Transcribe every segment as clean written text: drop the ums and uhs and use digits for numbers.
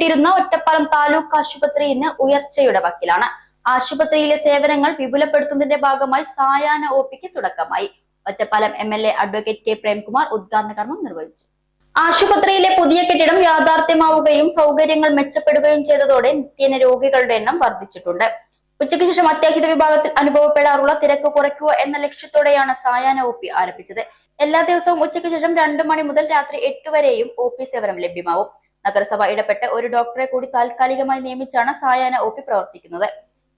പൂട്ടിക്കെട്ടിയിരുന്ന ഒറ്റപ്പാലം താലൂക്ക് ആശുപത്രി ഇന്ന് ഉയർച്ചയുടെ വക്കിലാണ്. ആശുപത്രിയിലെ സേവനങ്ങൾ വിപുലപ്പെടുത്തുന്നതിന്റെ ഭാഗമായി സായാഹ്ന ഒപിക്ക് തുടക്കമായി. Ottapalam MLA advocate K Premkumar ഉദ്ഘാടന കർമ്മം നിർവഹിച്ചു. ആശുപത്രിയിലെ പുതിയ കെട്ടിടം യാഥാർത്ഥ്യമാവുകയും സൗകര്യങ്ങൾ മെച്ചപ്പെടുകയും ചെയ്തതോടെ നിത്യേന രോഗികളുടെ എണ്ണം വർദ്ധിച്ചിട്ടുണ്ട്. ഉച്ചയ്ക്ക് ശേഷം അത്യാഹിത വിഭാഗത്തിൽ അനുഭവപ്പെടാറുള്ള തിരക്ക് കുറയ്ക്കുക എന്ന ലക്ഷ്യത്തോടെയാണ് സായാഹ്ന OP ആരംഭിച്ചത്. എല്ലാ ദിവസവും ഉച്ചയ്ക്ക് ശേഷം 2 മണി മുതൽ രാത്രി 8 വരെയും OP സേവനം ലഭ്യമാവും. നഗരസഭ ഇടപെട്ട് ഒരു ഡോക്ടറെ കൂടി താൽക്കാലികമായി നിയമിച്ചാണ് സായാഹ്ന OP പ്രവർത്തിക്കുന്നത്.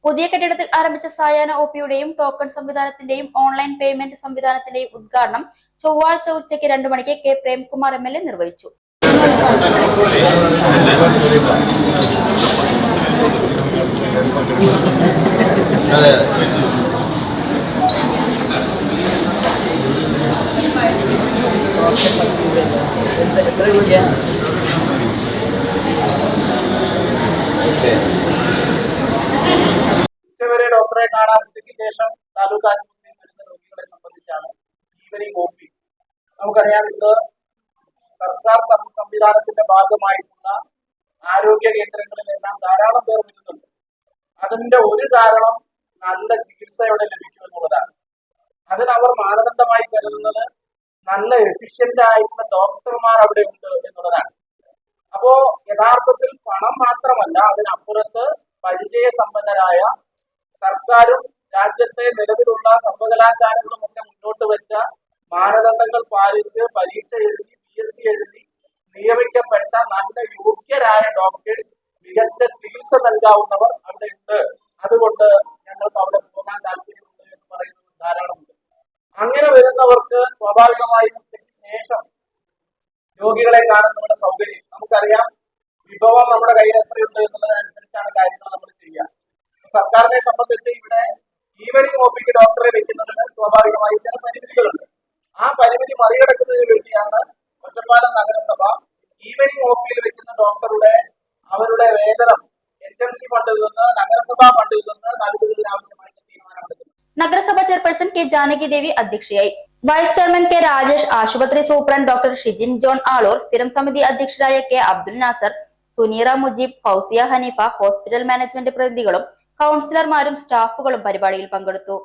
പുതിയ കെട്ടിടത്തിൽ ആരംഭിച്ച സായാഹ്ന OPയുടെയും ടോക്കൺ സംവിധാനത്തിന്റെയും ഓൺലൈൻ പേയ്മെന്റ് സംവിധാനത്തിന്റെയും ഉദ്ഘാടനം ചൊവ്വാഴ്ച ഉച്ചയ്ക്ക് 2 മണിക്ക് K പ്രേംകുമാർ MLA നിർവഹിച്ചു. ഉച്ചവരെ ഡോക്ടറെ കാണാൻ ഉച്ചയ്ക്ക് ശേഷം താലൂക്ക് ആശുപത്രിയിൽ വരുന്ന രോഗികളെ സംബന്ധിച്ചാണ് ഈവനിങ് OP. നമുക്കറിയാം, ഇന്ന് സർക്കാർ സംവിധാനത്തിന്റെ ഭാഗമായിട്ടുള്ള ആരോഗ്യ കേന്ദ്രങ്ങളിലെല്ലാം ധാരാളം പേർ വരുന്നുണ്ട്. അതിന്റെ ഒരു കാരണം നല്ല ചികിത്സ ഇവിടെ ലഭിക്കും എന്നുള്ളതാണ്. അതിനവർ മാനദണ്ഡമായി കരുതുന്നത് നല്ല എഫിഷ്യന്റ് ആയിട്ടുള്ള ഡോക്ടർമാർ അവിടെ ഉണ്ട് എന്നുള്ളതാണ്. അപ്പോ യഥാർത്ഥത്തിൽ പണം മാത്രമല്ല, അതിനപ്പുറത്ത് പരിചയസമ്പന്നരായ സർക്കാരും രാജ്യത്തെ നിലവിലുള്ള സർവകലാശാലകളും ഒക്കെ മുന്നോട്ട് വെച്ച മാനദണ്ഡങ്ങൾ പാലിച്ച് പരീക്ഷ എഴുതി PSC എഴുതി നിയമിക്കപ്പെട്ട നല്ല യോഗ്യരായ ഡോക്ടേഴ്സ്, മികച്ച ചികിത്സ നൽകാവുന്നവർ അവിടെ ഉണ്ട്. അതുകൊണ്ട് ഞങ്ങൾക്ക് അവിടെ പോകാൻ താല്പര്യമുണ്ട് എന്ന് പറയുന്നത് ധാരാളമുണ്ട്. അങ്ങനെ വരുന്നവർക്ക് സ്വാഭാവികമായും ശേഷം രോഗികളെ കാണുന്നവരുടെ സൗകര്യം നമുക്കറിയാം. വിഭവം നമ്മുടെ കയ്യിൽ എത്രയുണ്ട് എന്നുള്ളതനുസരിച്ചാണ് കാര്യങ്ങൾ നമ്മൾ ചെയ്യുക. സർക്കാരിനെ സംബന്ധിച്ച് ഇവിടെ ഈവനിങ് OPക്ക് ഡോക്ടറെ വെക്കുന്നതിന് സ്വാഭാവികമായും ചില പരിമിതികളുണ്ട്. ആ പരിമിതി മറികടക്കുന്നതിന് വേണ്ടിയാണ് ഒറ്റപ്പാലം നഗരസഭ ഈവനിങ് OPയിൽ വെക്കുന്ന ഡോക്ടറുടെ അവരുടെ വേതനം HMC ഫണ്ടിൽ നിന്ന് നഗരസഭാ ഫണ്ടിൽ നിന്ന് നൽകുന്നതിന് ആവശ്യമായിട്ട് തീരുമാനമെടുക്കുന്നത്. നഗരസഭ ചെയർപേഴ്സൺ K ജാനകി ദേവി അധ്യക്ഷയായി. വൈസ് ചെയർമാൻ K രാജേഷ്, ആശുപത്രി superintendent doctor Shijin John Aloor, സ്ഥിരം സമിതി അധ്യക്ഷരായ K Abdul Nasar, Suneera Mujeeb, Fousiya Haneefa, hospital management പ്രതിനിധികളും കൗൺസിലർമാരും സ്റ്റാഫുകളും പരിപാടിയിൽ പങ്കെടുത്തു.